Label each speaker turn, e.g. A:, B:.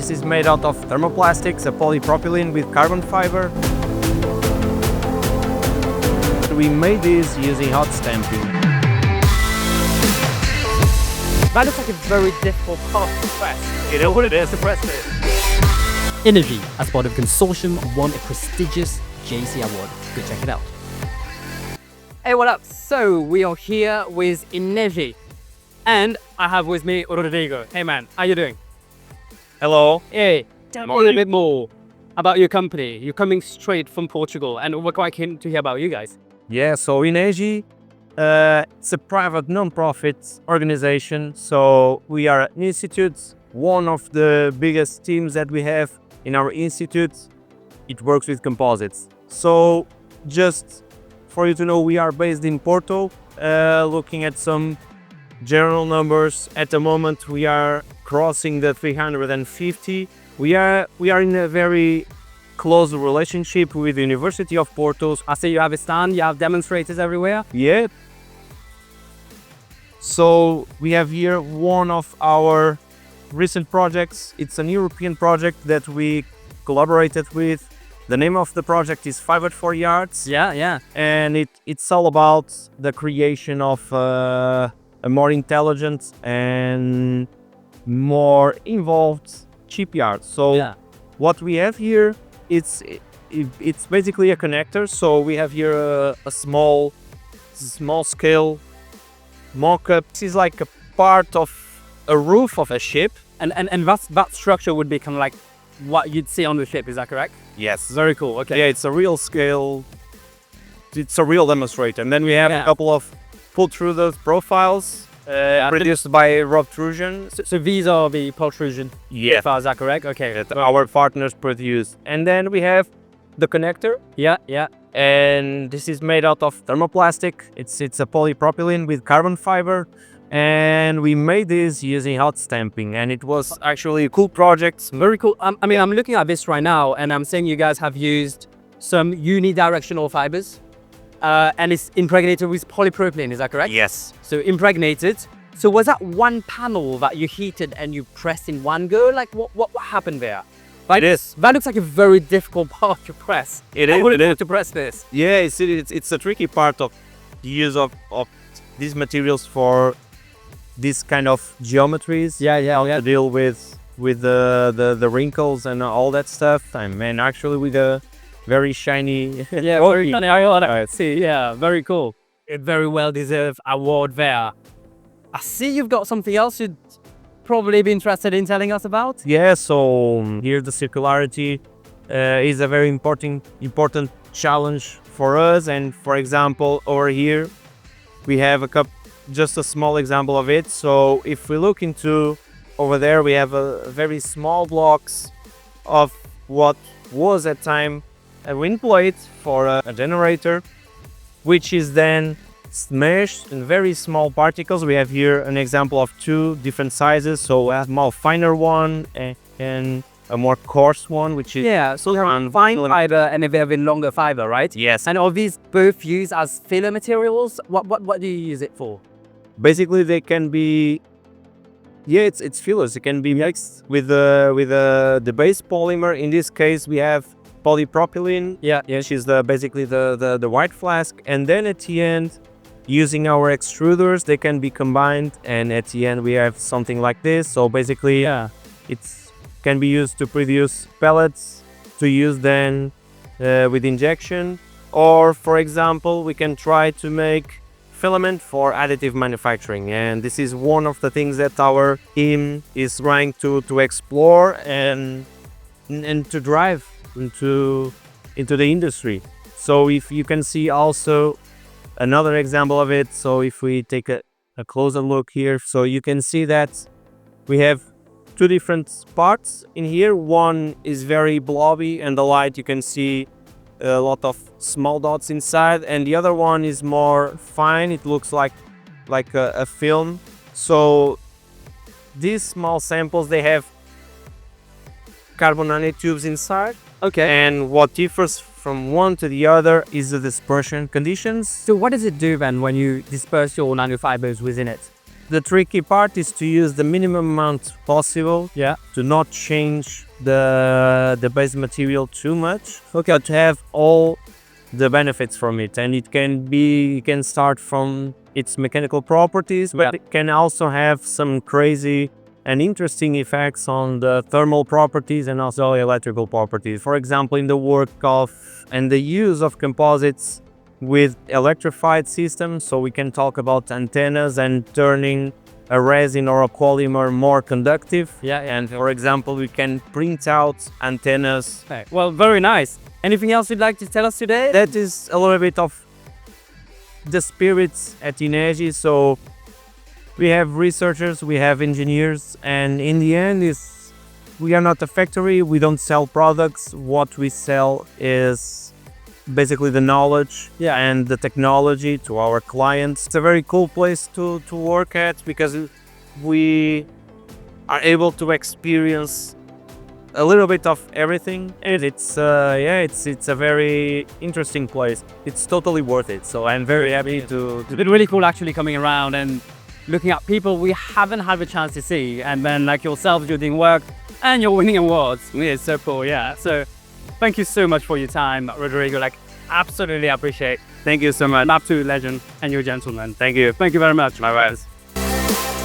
A: This is made out of thermoplastics, a polypropylene with carbon fiber. We made this using hot stamping.
B: That looks like a very difficult part to press.
A: You know what it is to press this?
B: INEGI, as part of consortium, won a prestigious JEC award. Go check it out. Hey, what up? So we are here with INEGI, and I have with me Rodrigo. Hey man, how you doing?
A: Hello.
B: Hey, tell me a little bit more about your company. You're coming straight from Portugal, and we're quite keen to hear about you guys.
A: Yeah, so INEGI, it's a private non-profit organization. So we are an institute, one of the biggest teams that we have in our institute. It works with composites. So just for you to know, we are based in Porto. Looking at some general numbers, at the moment we are crossing the 350. We are in a very close relationship with the University of Porto.
B: I see you have a stand, you have demonstrators everywhere.
A: Yeah. So we have here one of our recent projects. It's an European project that we collaborated with. The name of the project is 5 yards.
B: Yeah.
A: And it's all about the creation of a more intelligent and more involved shipyard. So what we have here, it's basically a connector. So we have here a small scale mock-up. This is like a part of a roof of a ship.
B: And that structure would be kind of like what you'd see on the ship, is that correct?
A: Yes.
B: Very cool, okay.
A: Yeah, it's a real scale. It's a real demonstrator. And then we have a couple of pull-through those profiles produced by Rodrigo.
B: So these are the protrusion profiles, is that correct? Okay.
A: That our partners produce. And then we have the connector.
B: Yeah.
A: And this is made out of thermoplastic. It's a polypropylene with carbon fiber. And we made this using hot stamping, and it was actually a cool project.
B: Very cool. I mean, I'm looking at this right now, and I'm seeing you guys have used some unidirectional fibers, and it's impregnated with polypropylene, is that correct?
A: Yes.
B: So impregnated. So was that one panel that you heated and you pressed in one go? Like what happened there?
A: It is.
B: That looks like a very difficult part to press.
A: It is.
B: To press this.
A: Yeah, it's a tricky part of the use of these materials for these kind of geometries.
B: Yeah.
A: To deal with the wrinkles and all that stuff. I mean, actually with a very shiny.
B: Yeah, very shiny. I see. Yeah, very cool. A very well deserved award there. I see you've got something else you'd probably be interested in telling us about.
A: Yeah. So here the circularity is a very important challenge for us. And for example, over here we have just a small example of it. So if we look into over there, we have a very small blocks of what was at time a wind blade for a generator, which is then smashed in very small particles. We have here an example of two different sizes. So a more finer one and a more coarse one, which is
B: so fine fiber and a very longer fiber, right?
A: Yes.
B: And are these both used as filler materials? What do you use it for?
A: Basically, they can be, it's fillers. It can be mixed with the base polymer. In this case, we have polypropylene, which is basically the white flask. And then at the end, using our extruders, they can be combined. And at the end, we have something like this. So basically, it can be used to produce pellets to use then with injection. Or, for example, we can try to make filament for additive manufacturing, and this is one of the things that our team is trying to explore and to drive into the industry. So if you can see also another example of it, so if we take a closer look here, so you can see that we have two different parts in here. One is very blobby, and the light you can see a lot of small dots inside, and the other one is more fine. It looks like a film. So these small samples, they have carbon nanotubes inside.
B: Okay.
A: And what differs from one to the other is the dispersion conditions.
B: So what does it do then when you disperse your nanofibers within it?
A: The tricky part is to use the minimum amount possible.
B: Yeah.
A: To not change the base material too much. Okay, to have all the benefits from it, and it can start from its mechanical properties, but it can also have some crazy and interesting effects on the thermal properties and also electrical properties. For example, in the work of and the use of composites with electrified systems, so we can talk about antennas and turning a resin or a polymer more conductive.
B: Yeah.
A: And for example, we can print out antennas.
B: Okay. Well, very nice. Anything else you'd like to tell us today?
A: That is a little bit of the spirits at INEGI. So we have researchers, we have engineers, and in the end we are not a factory, we don't sell products. What we sell is basically the knowledge and the technology to our clients. It's a very cool place to work at because we are able to experience a little bit of everything, and it's a very interesting place. It's totally worth it, so I'm very happy to
B: It's been really cool actually coming around and looking at people we haven't had the chance to see, and then like yourself, you're doing work and you're winning awards. It's so cool. Yeah, so thank you so much for your time, Rodrigo. Like, absolutely appreciate.
A: Thank you so much.
B: Absolute legend, and you're a gentleman.
A: Thank you
B: Very much.
A: Bye bye.